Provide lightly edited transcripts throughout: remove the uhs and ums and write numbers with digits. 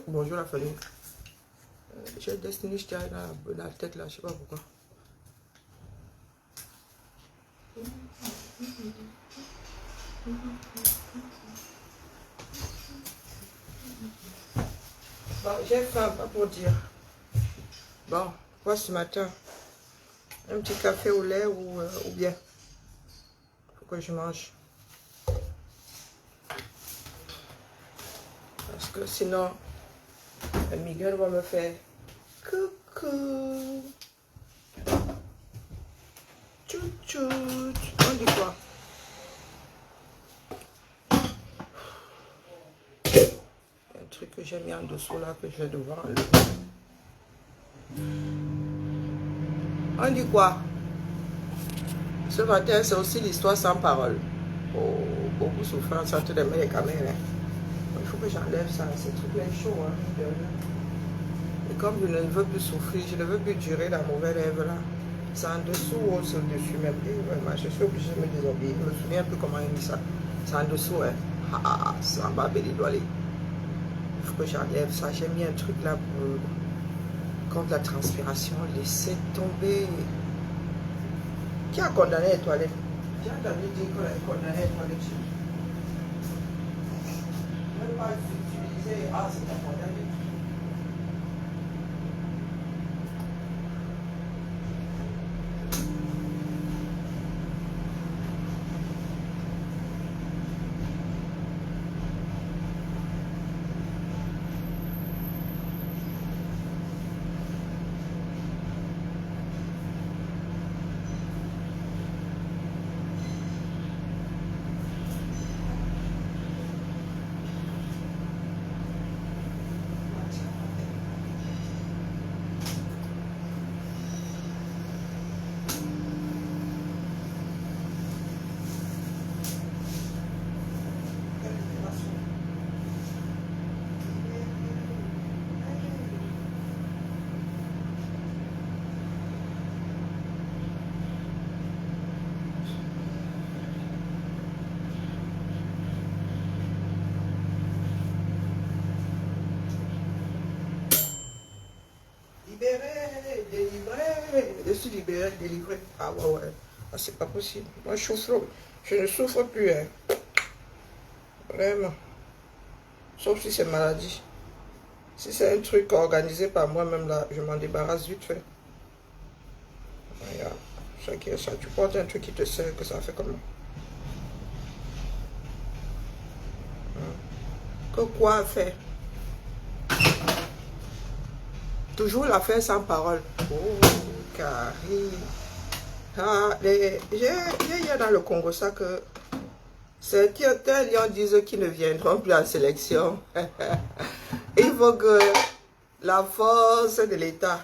Bonjour la famille. J'ai Destiny Child dans la tête là, je sais pas pourquoi. Bon, j'ai faim, pas pour dire. Bon, quoi ce matin? Un petit café au lait ou bien? Faut que je mange. Parce que sinon, Miguel va me faire coucou. Tchou-tchou. On dit quoi? Il y a un truc que j'ai mis en dessous là que je vais devoir enlever. On dit quoi? Ce matin, c'est aussi l'histoire sans parole. Oh, beaucoup souffrance entre les mains et les caméras. Il faut que j'enlève ça. Ce truc là est chaud. Hein, et comme je ne veux plus souffrir, je ne veux plus durer la mauvaise rêve là. C'est en dessous ou c'est au-dessus même. Et vraiment, je suis obligée de me déshabiller. Je me souviens un peu comment il dit ça. C'est en dessous. Hein. C'est en bas, il doit aller. Il faut que j'enlève ça. J'ai mis un truc là pour contre la transpiration. Laissez tomber. Qui a condamné les toilettes? Qui a dit qu'on a condamné les toilettes? Même pas utiliser. Ah, c'est un condamné. Libéré, délivré, je suis libéré, délivré. Ah ouais. Ah, c'est pas possible. Moi, je ne souffre plus. Hein. Vraiment. Sauf si c'est maladie. Si c'est un truc organisé par moi-même, là, je m'en débarrasse vite fait. Regarde, ça qui est ça. Tu portes un truc qui te sert, que ça fait comment? Que quoi faire? Toujours l'affaire sans parole. Oh, Carrie. Ah, il y a dans le Congo ça que certains lions disent qu'ils ne viendront plus en sélection. Il faut que la force de l'État,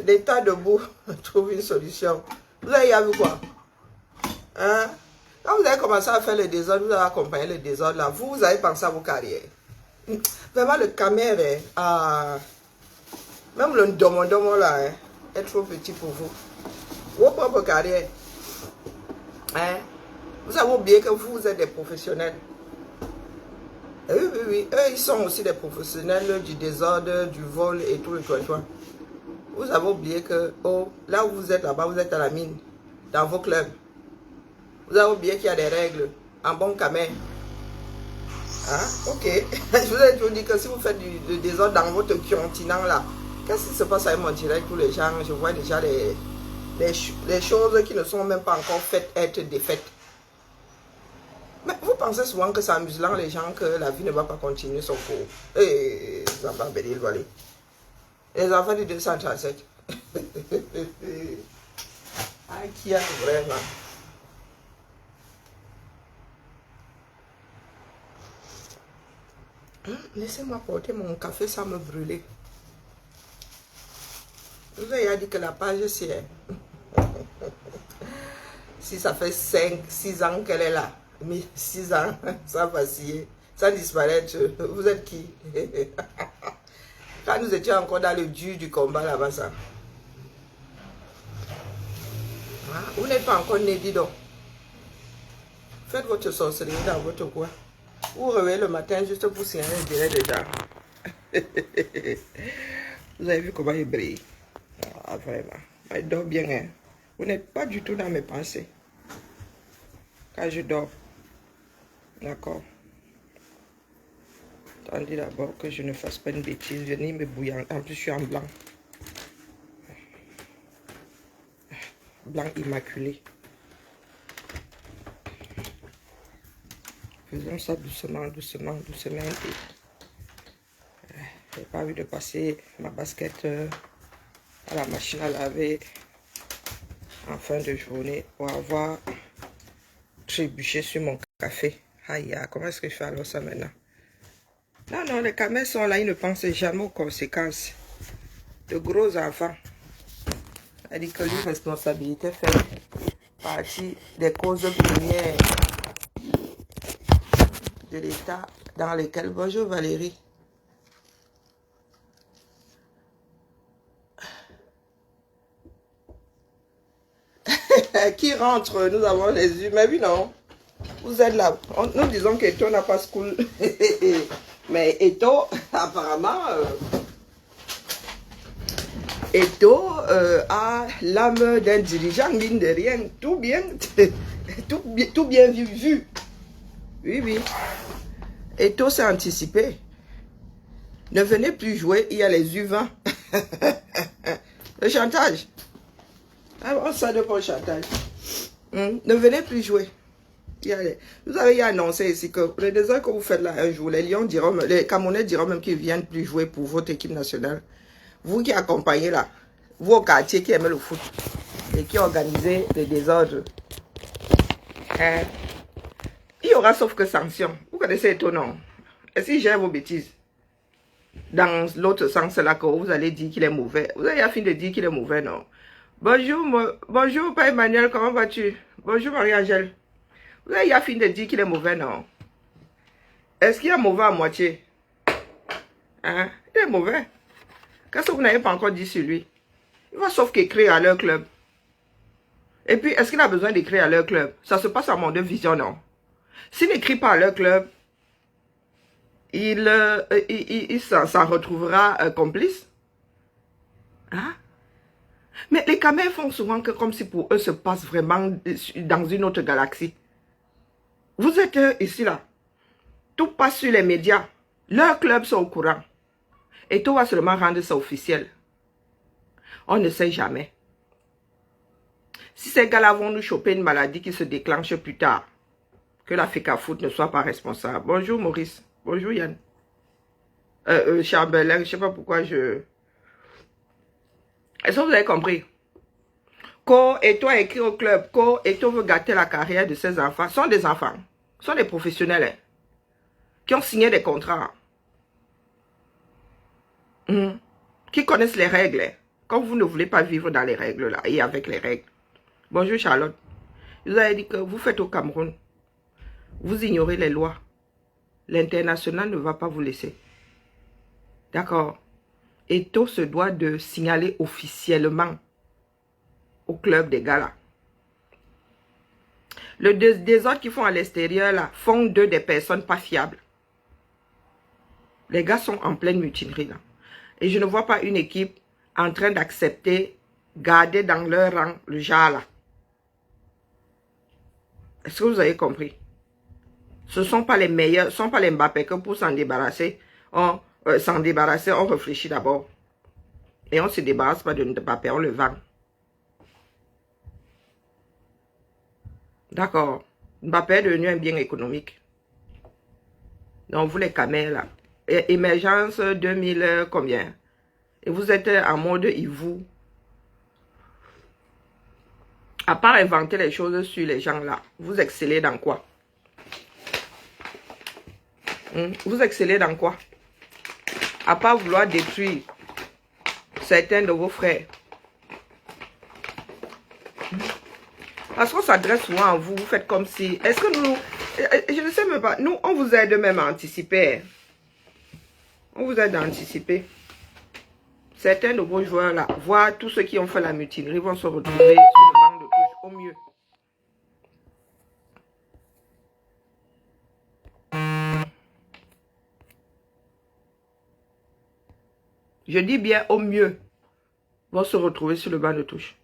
l'État debout, trouve une solution. Vous avez vu quoi? Hein? Quand vous avez commencé à faire le désordre, vous avez accompagné le désordre là, vous avez pensé à vos carrières. Vraiment, le caméra, même le domo là, hein, est trop petit pour vous. Vos propres carrières. Hein? Vous avez oublié que vous êtes des professionnels. Et oui. Eux, ils sont aussi des professionnels du désordre, du vol et tout le toit. Vous avez oublié que, oh, là où vous êtes là-bas, vous êtes à la mine, dans vos clubs. Vous avez oublié qu'il y a des règles en bon caméra. Hein? Ok. Je vous ai toujours dit que si vous faites du désordre dans votre continent là, qu'est-ce qui se passe avec mon direct pour les gens? Je vois déjà les choses qui ne sont même pas encore faites être défaites. Mais vous pensez souvent que c'est amusant les gens que la vie ne va pas continuer son cours. Et ça va bénir le aller. Les enfants du 237. Ah, qui a vraiment. Laissez-moi porter mon café sans me brûler. Vous avez dit que la page c'est... Si ça fait 5-6 ans qu'elle est là, mais 6 ans, ça vaciller, ça disparaître, vous êtes qui? Quand nous étions encore dans le dur du combat là-bas, ça. Vous n'êtes pas encore né, dis donc. Faites votre sorcellerie dans votre coin. Vous vous réveillez le matin juste pour signaler le délai déjà. Vous avez vu comment il brille. Ah, vraiment. Il dort bien. Hein. Vous n'êtes pas du tout dans mes pensées. Quand je dors. D'accord. Attendez d'abord que je ne fasse pas une bêtise. Je n'ai me bouillant. En plus, je suis en blanc. Blanc immaculé. Faisons ça doucement, doucement, doucement. Je n'ai pas envie de passer ma basket à la machine à laver en fin de journée pour avoir trébuché sur mon café. Aïe, comment est-ce que je fais alors ça maintenant? Non, non, les camels sont là, ils ne pensent jamais aux conséquences. De gros enfants. C'est-à-dire que l'irresponsabilité fait partie des causes premières de l'état dans lequel... Bonjour Valérie. Qui rentre? Nous avons les humains, oui non? Vous êtes là. Nous disons qu'Eto n'a pas school. Mais Eto, apparemment, Eto a l'âme d'un dirigeant, mine de rien. Tout bien, tout bien vu. Oui, oui. Eto s'est anticipé. Ne venez plus jouer, il y a les U20. Le chantage. Ah bon, ça dépend du chantage. Ne venez plus jouer. Vous avez annoncé ici que le désert que vous faites là un jour, les Lions diront, les Camerounais diront même qu'ils ne viennent plus jouer pour votre équipe nationale. Vous qui accompagnez là, vous au quartier qui aimez le foot et qui organisez les désordres. Il y aura sauf que sanction. Vous connaissez étonnant. Et si j'ai vos bêtises, dans l'autre sens là que vous allez dire qu'il est mauvais, vous avez fini de dire qu'il est mauvais, non? Bonjour, Père Emmanuel, comment vas-tu? Bonjour, Marie-Angèle. Vous avez fini de dire qu'il est mauvais, non? Est-ce qu'il est mauvais à moitié? Hein? Il est mauvais. Qu'est-ce que vous n'avez pas encore dit sur lui? Il va sauf qu'écrire à leur club. Et puis, est-ce qu'il a besoin d'écrire à leur club? Ça se passe à mon deux vision, non? S'il n'écrit pas à leur club, il s'en retrouvera complice. Hein? Mais les caméras font souvent que comme si pour eux se passe vraiment dans une autre galaxie. Vous êtes ici là. Tout passe sur les médias. Leurs clubs sont au courant. Et tout va seulement rendre ça officiel. On ne sait jamais. Si ces gars-là vont nous choper une maladie qui se déclenche plus tard, que la FECAFOOT ne soit pas responsable. Bonjour Maurice. Bonjour Yann. Charbelin, je ne sais pas pourquoi je... Est-ce que vous avez compris? Ko et toi écrit au club, Ko et toi veut gâter la carrière de ses enfants. Ce sont des enfants. Ce sont des professionnels hein, qui ont signé des contrats. Qui connaissent les règles. Hein. Quand vous ne voulez pas vivre dans les règles là et avec les règles. Bonjour Charlotte. Je vous avais dit que vous faites au Cameroun. Vous ignorez les lois. L'international ne va pas vous laisser. D'accord. Eto se doit de signaler officiellement au club des gars là. Le désordre qu'ils font à l'extérieur là font d'eux des personnes pas fiables. Les gars sont en pleine mutinerie là. Et je ne vois pas une équipe en train d'accepter, garder dans leur rang le genre là. Est-ce que vous avez compris? Ce ne sont pas les meilleurs, ce ne sont pas les Mbappé que pour s'en débarrasser, on réfléchit d'abord. Et on ne se débarrasse pas de Mbappé, on le vend. D'accord. Mbappé est devenu un bien économique. Donc vous les camels là. Émergence 2000 combien? Et vous êtes en mode hibou. À part inventer les choses sur les gens là, vous excellez dans quoi? Vous excellez dans quoi? À part vouloir détruire certains de vos frères. Parce qu'on s'adresse souvent à vous, vous faites comme si... Est-ce que nous... Je ne sais même pas. Nous, on vous aide même à anticiper. On vous aide à anticiper. Certains de vos joueurs là, voire tous ceux qui ont fait la mutinerie vont se retrouver sur le banc de touche au mieux. Je dis bien au mieux, vont se retrouver sur le banc de touche.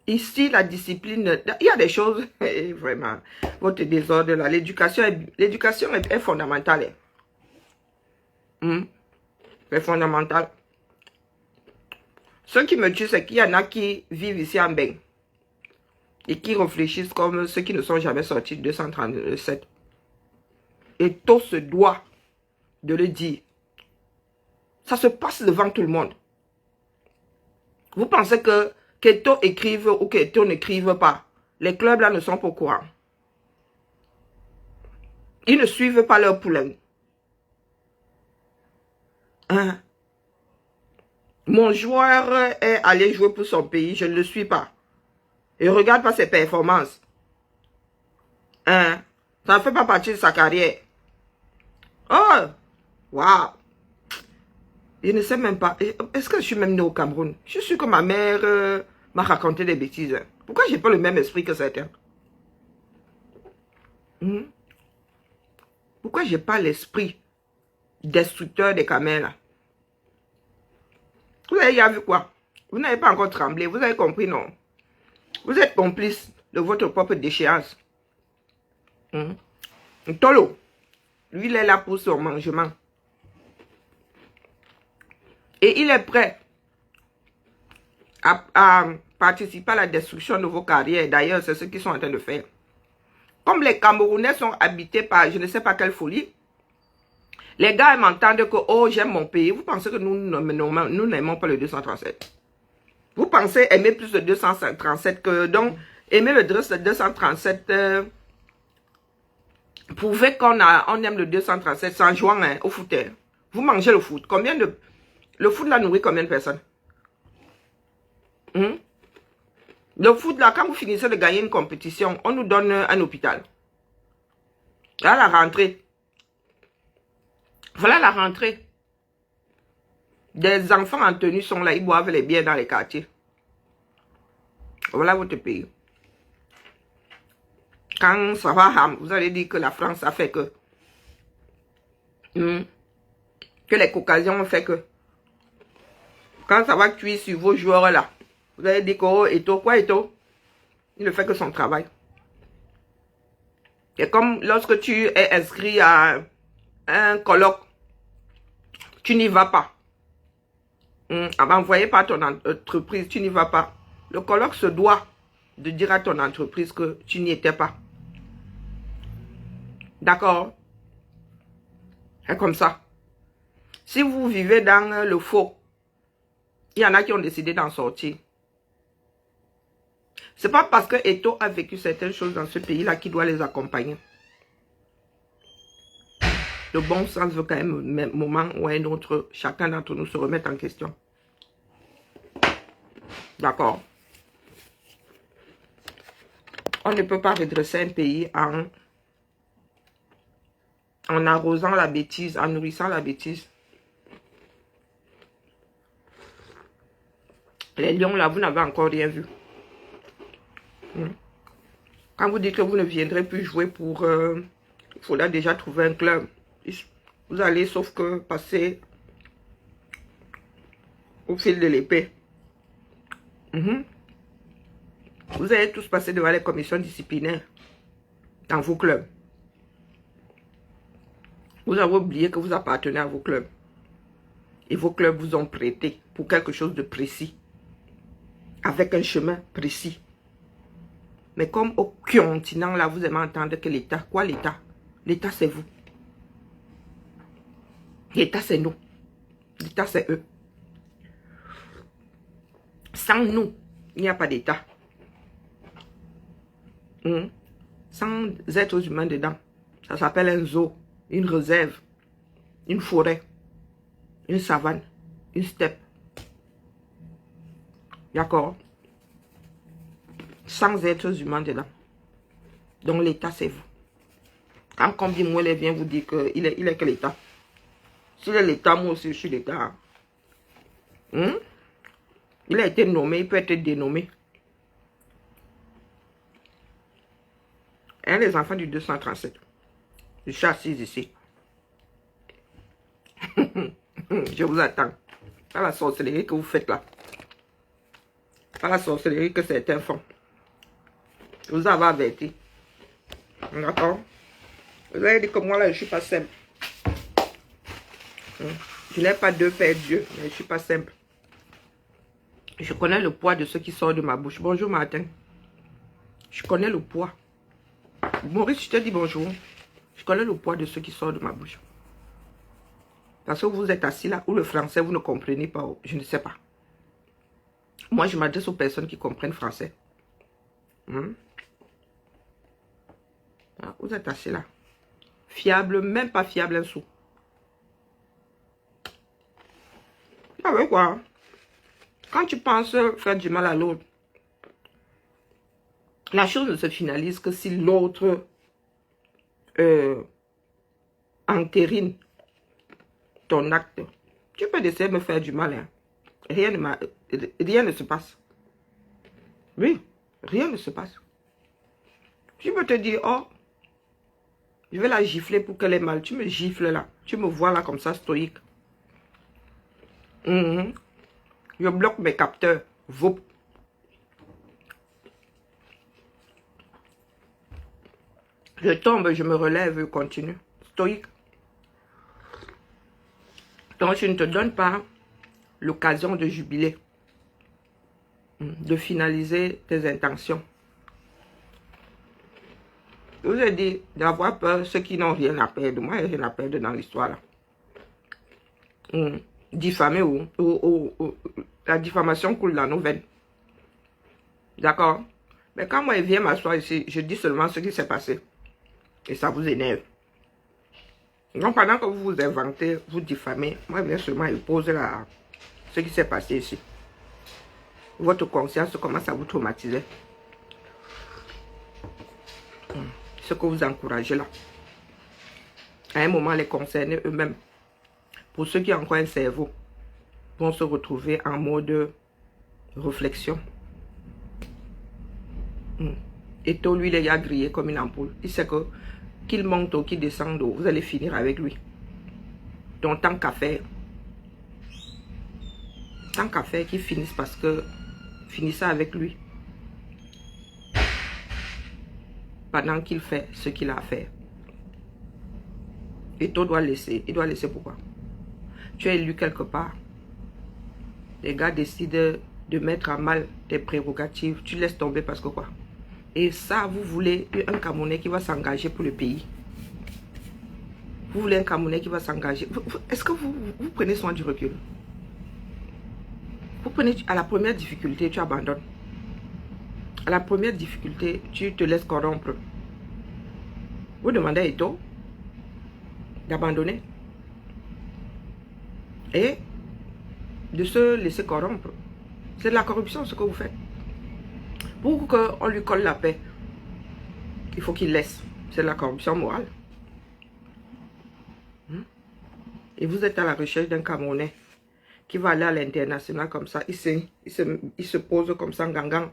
Ici, la discipline, il y a des choses, vraiment, votre désordre là, l'éducation est fondamentale. C'est fondamental. Ce qui me tue, c'est qu'il y en a qui vivent ici en bain et qui réfléchissent comme ceux qui ne sont jamais sortis de 237. Et tout se doit de le dire. Ça se passe devant tout le monde. Vous pensez que Keto écrive ou Keto n'écrive pas. Les clubs là ne sont pas au courant. Ils ne suivent pas leur poulain. Hein? Mon joueur est allé jouer pour son pays, je ne le suis pas. Et regarde pas ses performances. Hein? Ça ne fait pas partie de sa carrière. Oh! Waouh! Je ne sais même pas. Est-ce que je suis même né au Cameroun? Je suis que ma mère m'a raconté des bêtises. Pourquoi j'ai pas le même esprit que certains? Pourquoi j'ai pas l'esprit destructeur des camels? Vous avez déjà vu quoi? Vous n'avez pas encore tremblé. Vous avez compris, non? Vous êtes complice de votre propre déchéance. Tolo, lui, il est là pour son mangement. Et il est prêt à participer à la destruction de vos carrières. D'ailleurs, c'est ce qu'ils sont en train de faire. Comme les Camerounais sont habités par je ne sais pas quelle folie, les gars m'entendent que, oh, j'aime mon pays. Vous pensez que nous n'aimons pas le 237. Vous pensez aimer plus le 237 que... Donc, aimer le 237... prouvez qu'on aime le 237 sans jouer au foot. Vous mangez le foot. Combien de... Le foot là nourrit combien de personnes? Le foot là, quand vous finissez de gagner une compétition, on nous donne un hôpital. Là, la rentrée. Voilà la rentrée. Des enfants en tenue sont là, ils boivent les bières dans les quartiers. Voilà votre pays. Quand ça va, vous allez dire que la France a fait que les Caucasiens ont fait que quand ça va cuire sur vos joueurs là, vous allez dire que oh, Eto, quoi Eto? Il ne fait que son travail. Et comme lorsque tu es inscrit à un colloque, tu n'y vas pas. Envoyé par ton entreprise, tu n'y vas pas. Le colloque se doit de dire à ton entreprise que tu n'y étais pas. D'accord? C'est comme ça. Si vous vivez dans le faux, il y en a qui ont décidé d'en sortir. C'est pas parce que Eto a vécu certaines choses dans ce pays-là qu'il doit les accompagner. Le bon sens veut quand même, un moment ou un autre, chacun d'entre nous se remette en question. D'accord? On ne peut pas redresser un pays en arrosant la bêtise, en nourrissant la bêtise. Les lions là, vous n'avez encore rien vu. Quand vous dites que vous ne viendrez plus jouer pour... il faudra déjà trouver un club. Vous allez sauf que passer au fil de l'épée. Vous allez tous passer devant les commissions disciplinaires dans vos clubs. Vous avez oublié que vous appartenez à vos clubs. Et vos clubs vous ont prêté pour quelque chose de précis. Avec un chemin précis. Mais comme au continent, là, vous aimez entendre que l'État, quoi l'État? L'État, c'est vous. L'État, c'est nous. L'État, c'est eux. Sans nous, il n'y a pas d'État. Sans êtres humains dedans. Ça s'appelle un zoo, une réserve, une forêt, une savane, une steppe. D'accord? Sans êtres humains dedans. Donc l'État, c'est vous. Quand Combi Mouele vient vous dire qu'il est que l'État. S'il est l'État, moi aussi je suis l'État. Il a été nommé, il peut être dénommé. Et les enfants du 237. Je suis assise ici. Je vous attends. Pas la sorcellerie que vous faites là. Pas la sorcellerie que certains font. Je vous avais averti. D'accord? Vous avez dit que moi là, je ne suis pas simple. Je n'ai pas deux pères Dieu, mais je ne suis pas simple. Je connais le poids de ce qui sort de ma bouche. Bonjour Martin. Je connais le poids. Maurice, je te dis bonjour. Je connais le poids de ce qui sort de ma bouche. Parce que vous êtes assis là, ou le français, vous ne comprenez pas. Je ne sais pas. Moi, je m'adresse aux personnes qui comprennent français. Vous êtes assis là. Fiable, même pas fiable un sou. Ah ouais quoi? Quand tu penses faire du mal à l'autre, la chose ne se finalise que si l'autre entérine ton acte. Tu peux essayer de me faire du mal. Hein. Rien ne se passe. Oui, rien ne se passe. Tu peux te dire, oh, je vais la gifler pour qu'elle ait mal. Tu me gifles là. Tu me vois là comme ça, stoïque. Je bloque mes capteurs. Vop. Je tombe, je me relève, je continue. Stoïque. Donc, je ne te donne pas l'occasion de jubiler. De finaliser tes intentions. Je vous ai dit d'avoir peur, ceux qui n'ont rien à perdre. Moi, j'ai rien à perdre dans l'histoire là. Diffamer ou la diffamation coule dans nos veines. D'accord? Mais quand moi, je viens m'asseoir ici, je dis seulement ce qui s'est passé. Et ça vous énerve. Donc, pendant que vous vous inventez, vous diffamez, moi, je viens seulement poser ce qui s'est passé ici. Votre conscience commence à vous traumatiser. Ce que vous encouragez là. À un moment, les concernés eux-mêmes, pour ceux qui ont encore un cerveau, vont se retrouver en mode réflexion. Et toi, lui, il a grillé comme une ampoule. Il sait que qu'il monte ou qu'il descende, vous allez finir avec lui. Donc, tant qu'à faire, qu'il finisse parce que finissez avec lui. Pendant qu'il fait ce qu'il a à faire. Et toi doit laisser. Il doit laisser pourquoi? Tu es élu quelque part. Les gars décident de mettre à mal tes prérogatives. Tu laisses tomber parce que quoi? Et ça, vous voulez un Camerounais qui va s'engager pour le pays. Vous voulez un Camerounais qui va s'engager. Est-ce que vous prenez soin du recul? Vous prenez à la première difficulté, tu abandonnes. À la première difficulté, tu te laisses corrompre. Vous demandez à Eto'o d'abandonner et de se laisser corrompre. C'est de la corruption ce que vous faites. Pour qu'on lui colle la paix, il faut qu'il laisse. C'est de la corruption morale. Et vous êtes à la recherche d'un Camerounais qui va aller à l'international comme ça. Il se pose comme ça en gangan.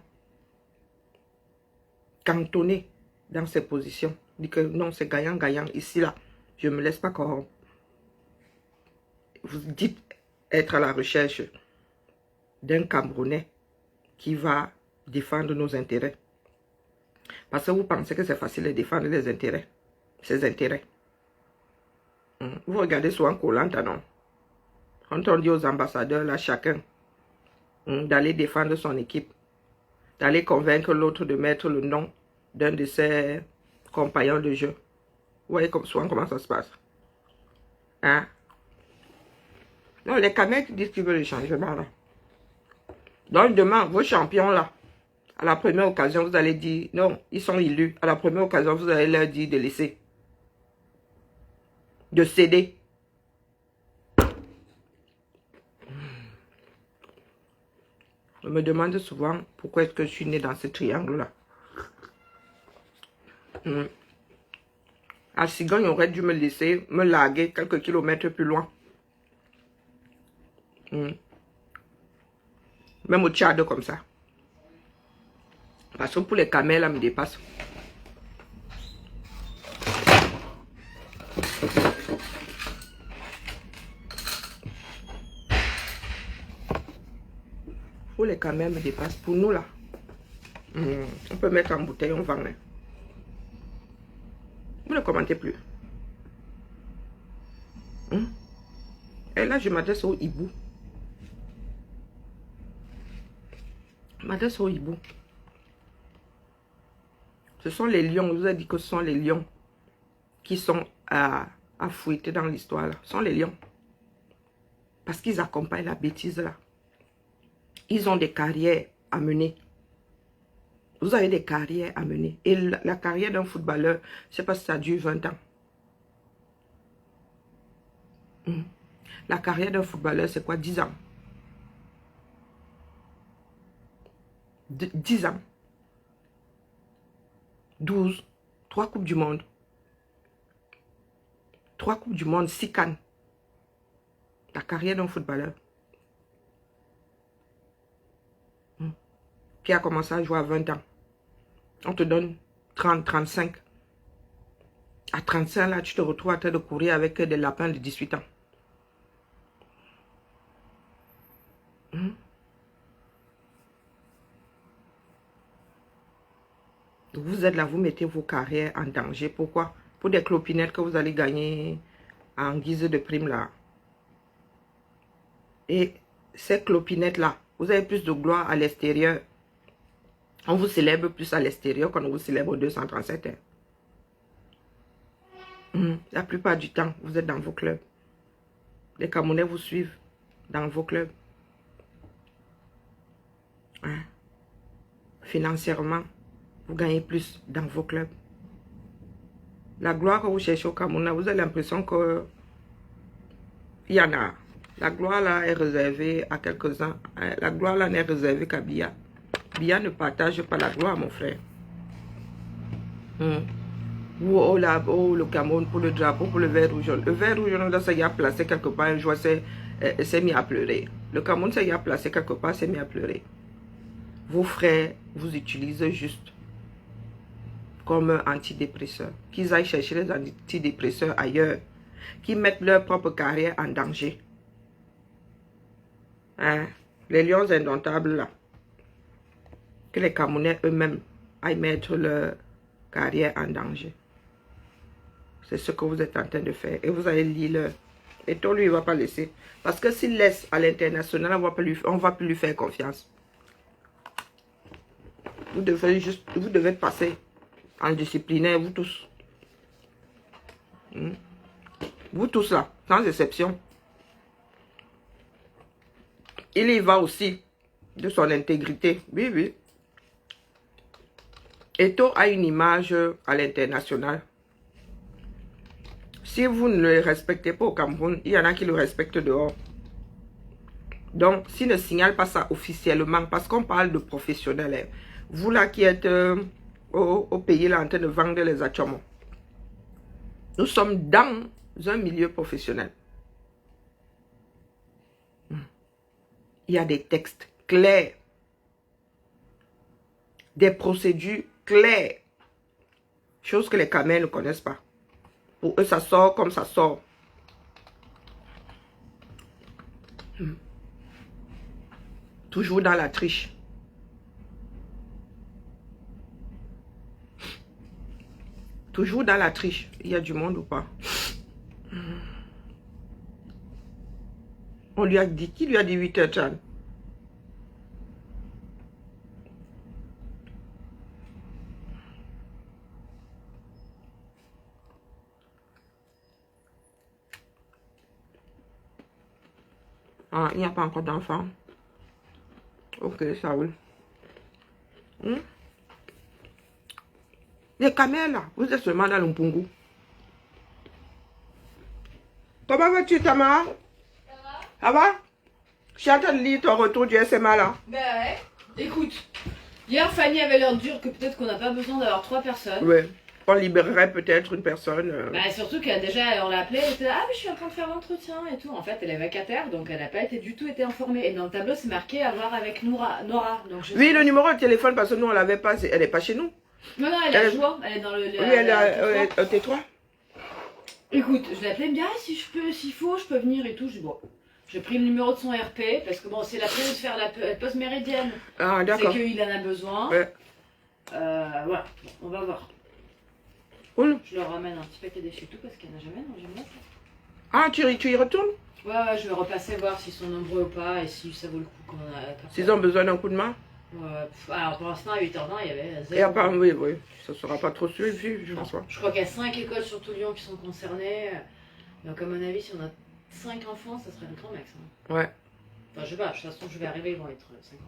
Cantonné dans ses positions. Il dit que non, c'est gagnant. Ici, là, je ne me laisse pas corrompre. Vous dites être à la recherche d'un Camerounais qui va défendre nos intérêts. Parce que vous pensez que c'est facile de défendre les intérêts. Ses intérêts. Vous regardez souvent Koh-Lanta, non? Quand on dit aux ambassadeurs, là, chacun, d'aller défendre son équipe, d'aller convaincre l'autre de mettre le nom d'un de ses compagnons de jeu. Vous voyez souvent comment ça se passe. Hein? Non, les Camerounais disent qu'ils veulent le changement, là. Donc, demain, vos champions, là, à la première occasion, vous allez dire, non, ils sont élus. À la première occasion, vous allez leur dire de laisser. De céder. Je me demande souvent pourquoi est-ce que je suis né dans ce triangle-là. À Sigogne, on aurait dû me laisser me larguer quelques kilomètres plus loin. Même au Tchad comme ça. Parce que pour les camels, là, me dépasse. Pour les caméras me dépasse. Pour nous là, on peut mettre en bouteille, on vend. Hein. Vous ne commentez plus. Et là, je m'adresse au hibou. Je m'adresse au hibou. Ce sont les lions. Je vous ai dit que ce sont les lions qui sont à fouetter dans l'histoire. Ce sont les lions. Parce qu'ils accompagnent la bêtise là. Ils ont des carrières à mener. Vous avez des carrières à mener. Et la carrière d'un footballeur, je ne sais pas si ça dure 20 ans. La carrière d'un footballeur, c'est quoi? 10 ans. 10 ans. 12. 3 Coupes du Monde. 3 Coupes du Monde, 6 CAN. La carrière d'un footballeur. Qui a commencé à jouer à 20 ans. On te donne 30, 35. À 35, là, tu te retrouves en train de courir avec des lapins de 18 ans. Vous êtes là, vous mettez vos carrières en danger. Pourquoi? Pour des clopinettes que vous allez gagner en guise de prime là. Et ces clopinettes-là, vous avez plus de gloire à l'extérieur. On vous célèbre plus à l'extérieur qu'on vous célèbre au 237 heures. La plupart du temps, vous êtes dans vos clubs. Les Camerounais vous suivent dans vos clubs. Financièrement, vous gagnez plus dans vos clubs. La gloire que vous cherchez au Cameroun, vous avez l'impression que il y en a. La gloire là est réservée à quelques-uns. La gloire là n'est réservée qu'à Biya. Biya ne partage pas la gloire, mon frère. Ou le Cameroun pour le drapeau, pour le vert rouge. Le vert rouge, là, ça y a placé quelque part. Un jour, s'est mis à pleurer. Le Cameroun, ça y a placé quelque part, s'est mis à pleurer. Vos frères vous utilisent juste comme antidépresseurs. Qu'ils aillent chercher les antidépresseurs ailleurs. Qui mettent leur propre carrière en danger. Les lions indomptables là. Que les Camerounais eux-mêmes aillent mettre leur carrière en danger. C'est ce que vous êtes en train de faire. Et vous allez lire leur. Et toi, lui, il ne va pas laisser. Parce que s'il laisse à l'international, on ne va plus lui faire confiance. Vous devez passer en disciplinaire, vous tous. Vous tous là, sans exception. Il y va aussi de son intégrité. Oui, oui. Eto'o a une image à l'international. Si vous ne le respectez pas au Cameroun, il y en a qui le respectent dehors. Donc, s'il ne signale pas ça officiellement, parce qu'on parle de professionnels, vous là qui êtes au pays là en train de vendre les achomos, nous sommes dans un milieu professionnel. Il y a des textes clairs, des procédures claires, chose que les Camerounais ne connaissent pas. Pour eux, ça sort comme ça sort. Toujours dans la triche. Toujours dans la triche. Il y a du monde ou pas? On lui a dit, qui lui a dit 8h30? Ah, il n'y a pas encore d'enfant. Ok, ça roule. Les caméras là, vous êtes seulement dans l'Umpungu. Comment vas-tu, Tamara? Ça va? Je suis en train de lire ton retour du SMA là. Ben ouais. Écoute, hier Fanny avait l'air dure que peut-être qu'on n'a pas besoin d'avoir 3 personnes. Ouais. On libérerait peut-être une personne. Bah surtout qu'elle déjà, on l'a appelée, elle était là, ah mais je suis en train de faire l'entretien et tout. En fait, elle est vacataire, donc elle n'a pas du tout été informée. Et dans le tableau, c'est marqué à voir avec Nora. Donc oui, le numéro de téléphone, parce que nous, on l'avait pas, elle n'est pas chez nous. Non, non, elle est à Joie, elle est dans le... Oui, elle est au T3. Écoute, je l'ai appelée, elle me dit, ah si je peux, s'il faut, je peux venir et tout. Je dis, bon, J'ai pris le numéro de son RP, parce que bon, c'est la peine de faire la pause méridienne. Ah, C'est d'accord. qu'il en a besoin. Ouais. Voilà, on va voir. Cool. Je leur ramène un petit paquet d'échecs parce qu'il n'y en a jamais dans le gymnase. Ah, tu y retournes? Ouais, je vais repasser voir s'ils sont nombreux ou pas et si ça vaut le coup qu'on a. S'ils ont besoin d'un coup de main? Alors pour l'instant, à 8h20, il y avait 0. Et après, oui, ça ne sera pas trop suivi, je pense pas. Je crois qu'il y a 5 écoles sur tout Lyon qui sont concernées. Donc à mon avis, si on a 5 enfants, ça serait le grand max. Hein. Ouais. Enfin, je sais pas, de toute façon, je vais arriver, ils vont être 50.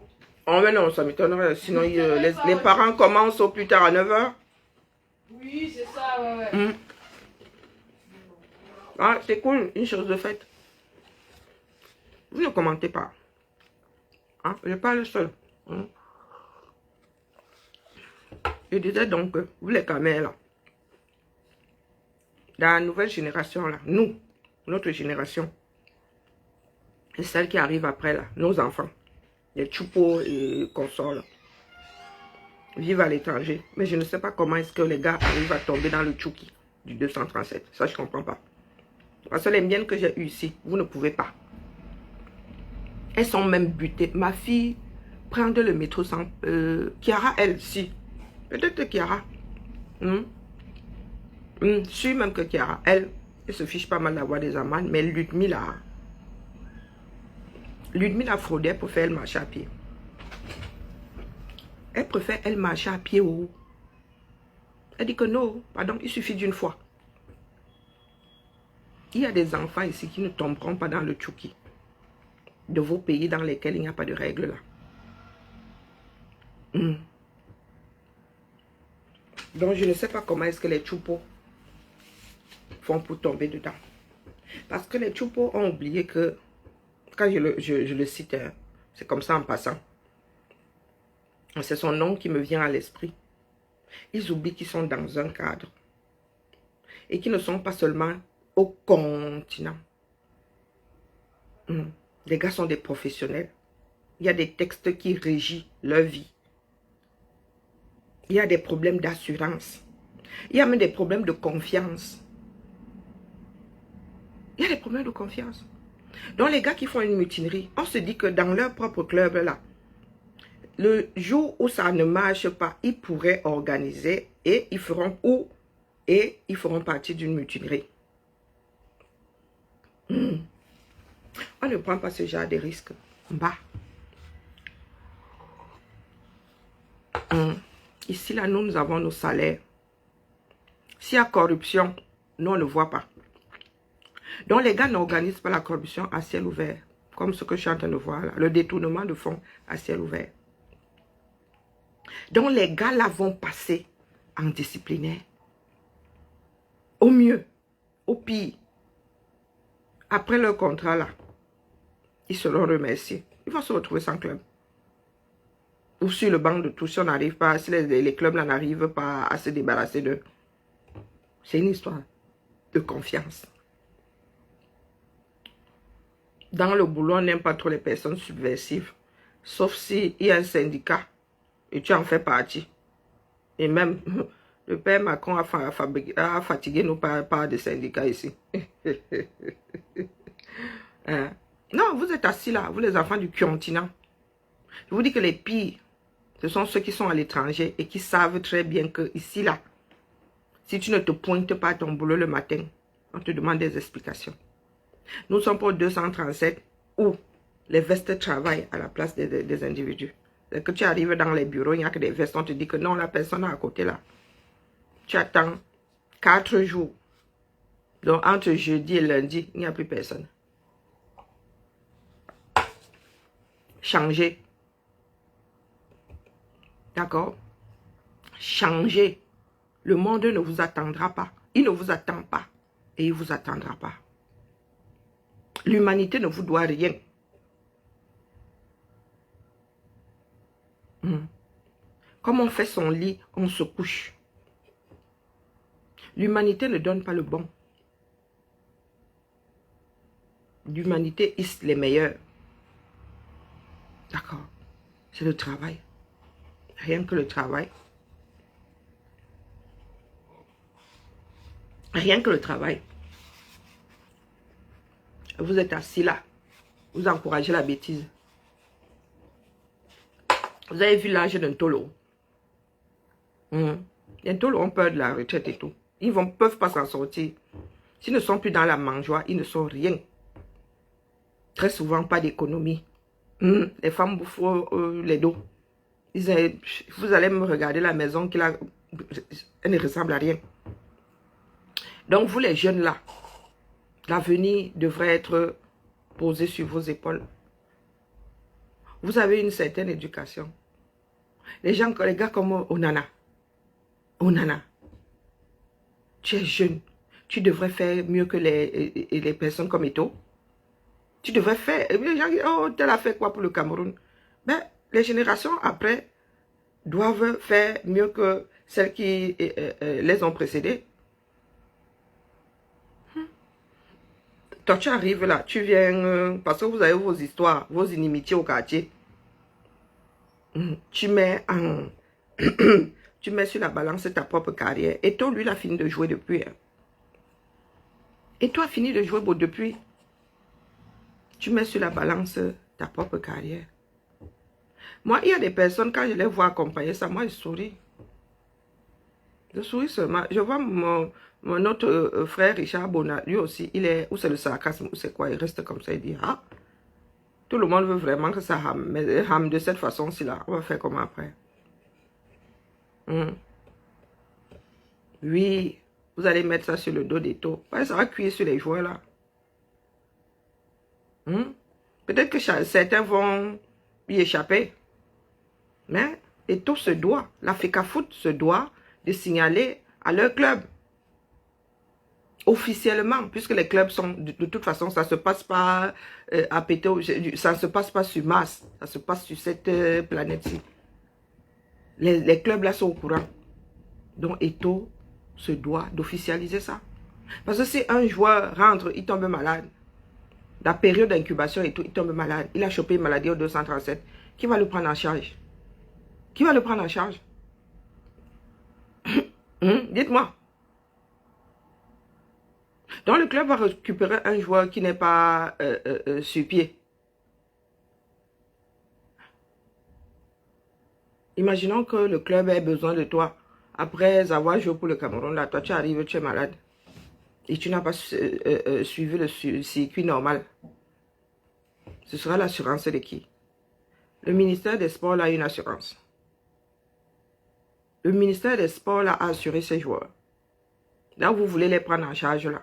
Oh, mais non, ça m'étonnerait. Sinon, les parents commencent au plus tard à 9h. Oui, c'est ça, ouais. Ah, c'est cool, une chose de faite. Vous ne commentez pas. Hein? Je n'ai pas le seul. Hein? Je disais donc que vous les camels là, dans la nouvelle génération là, nous, notre génération, et celle qui arrive après là, nos enfants, les chupos et consorts là, vivent à l'étranger. Mais je ne sais pas comment est-ce que les gars arrivent à tomber dans le chouki du 237. Ça, je ne comprends pas. Parce que les miennes que j'ai eues ici, vous ne pouvez pas. Elles sont même butées. Ma fille prend le métro sans... Chiara, elle, si. Peut-être Chiara. Je suis même que Chiara. Elle se fiche pas mal d'avoir des amendes. Mais Ludmilla fraudait pour faire elle marcher à pied. Elle préfère elle marcher à pied ou... Elle dit que non, pardon, il suffit d'une fois. Il y a des enfants ici qui ne tomberont pas dans le tchouki de vos pays dans lesquels il n'y a pas de règles là. Donc je ne sais pas comment est-ce que les choupos font pour tomber dedans. Parce que les choupos ont oublié que, quand je le cite, c'est comme ça en passant, c'est son nom qui me vient à l'esprit. Ils oublient qu'ils sont dans un cadre et qu'ils ne sont pas seulement au continent. Les gars sont des professionnels. Il y a des textes qui régissent leur vie. Il y a des problèmes d'assurance. Il y a même des problèmes de confiance. Il y a des problèmes de confiance. Donc les gars qui font une mutinerie, on se dit que dans leur propre club là, le jour où ça ne marche pas, ils pourraient organiser et ils feront partie d'une mutinerie. On ne prend pas ce genre de risque. Bah. Ici, là, nous avons nos salaires. S'il y a corruption, nous, on ne voit pas. Donc, les gars n'organisent pas la corruption à ciel ouvert. Comme ce que je suis en train de voir là. Le détournement de fonds à ciel ouvert. Donc, les gars là vont passer en disciplinaire. Au mieux, au pire. Après leur contrat là, ils seront remerciés. Ils vont se retrouver sans club. Ou sur le banc de touche, si on n'arrive pas, si les clubs n'arrivent pas à se débarrasser d'eux. C'est une histoire de confiance. Dans le boulot, on n'aime pas trop les personnes subversives. Sauf s'il y a un syndicat et tu en fais partie. Et même, le père Macron a fatigué nos par de syndicats ici. Non, vous êtes assis là, vous les enfants du continent. Je vous dis que les pires, ce sont ceux qui sont à l'étranger et qui savent très bien que ici là, si tu ne te pointes pas à ton boulot le matin, on te demande des explications. Nous sommes pour 237 où les vestes travaillent à la place des individus. Dès que tu arrives dans les bureaux, il n'y a que des vestes, on te dit que non, la personne est à côté là. Tu attends 4 jours. Donc entre jeudi et lundi, il n'y a plus personne. Changez. D'accord? Changez. Le monde ne vous attendra pas. Il ne vous attend pas. Et il ne vous attendra pas. L'humanité ne vous doit rien. Comme on fait son lit, on se couche. L'humanité ne donne pas le bon. L'humanité est les meilleurs. D'accord? C'est le travail. Rien que le travail. Rien que le travail. Vous êtes assis là. Vous encouragez la bêtise. Vous avez vu l'âge d'un taureau. Les taureaux ont peur de la retraite et tout. Ils ne peuvent pas s'en sortir. S'ils ne sont plus dans la mangeoire, ils ne sont rien. Très souvent, pas d'économie. Les femmes bouffent les dos. Vous allez me regarder la maison qu'il a. Elle ne ressemble à rien. Donc, vous les jeunes là, l'avenir devrait être posé sur vos épaules. Vous avez une certaine éducation. Les gars comme Onana. Onana, tu es jeune. Tu devrais faire mieux que les personnes comme Eto. Tu devrais faire... Les gens disent, oh, tel a fait quoi pour le Cameroun? Ben, les générations après doivent faire mieux que celles qui les ont précédées. Toi, tu arrives là, tu viens... parce que vous avez vos histoires, vos inimitiés au quartier. Tu mets en... tu mets sur la balance ta propre carrière. Et toi, lui, il a fini de jouer depuis. Et toi, a fini de jouer depuis. Tu mets sur la balance ta propre carrière. Moi, il y a des personnes, quand je les vois accompagner ça, moi, je souris. Je souris seulement. Je vois mon autre frère Richard Bonat, lui aussi, il est, ou c'est le sarcasme, ou c'est quoi, il reste comme ça, il dit, ah, tout le monde veut vraiment que ça rame, mais rame de cette façon-ci là, on va faire comment après? Oui, vous allez mettre ça sur le dos des taux. Ouais, ça va cuire sur les joueurs là. Peut-être que certains vont y échapper. Mais Eto se doit, la FECAFOOT se doit de signaler à leur club. Officiellement, puisque les clubs sont, de toute façon, ça ne se passe pas à Péto, ça ne se passe pas sur Mars, ça se passe sur cette planète-ci. Les clubs là sont au courant. Donc Eto se doit d'officialiser ça. Parce que si un joueur rentre, il tombe malade, la période d'incubation et tout, il tombe malade, il a chopé une maladie au 237, qui va le prendre en charge? Qui va le prendre en charge? Dites-moi. Donc le club va récupérer un joueur qui n'est pas sur pied. Imaginons que le club ait besoin de toi. Après avoir joué pour le Cameroun, là, toi tu arrives, tu es malade. Et tu n'as pas suivi le circuit normal. Ce sera l'assurance de qui? Le ministère des Sports là, a une assurance. Le ministère des Sports là, a assuré ses joueurs. Là où vous voulez les prendre en charge là.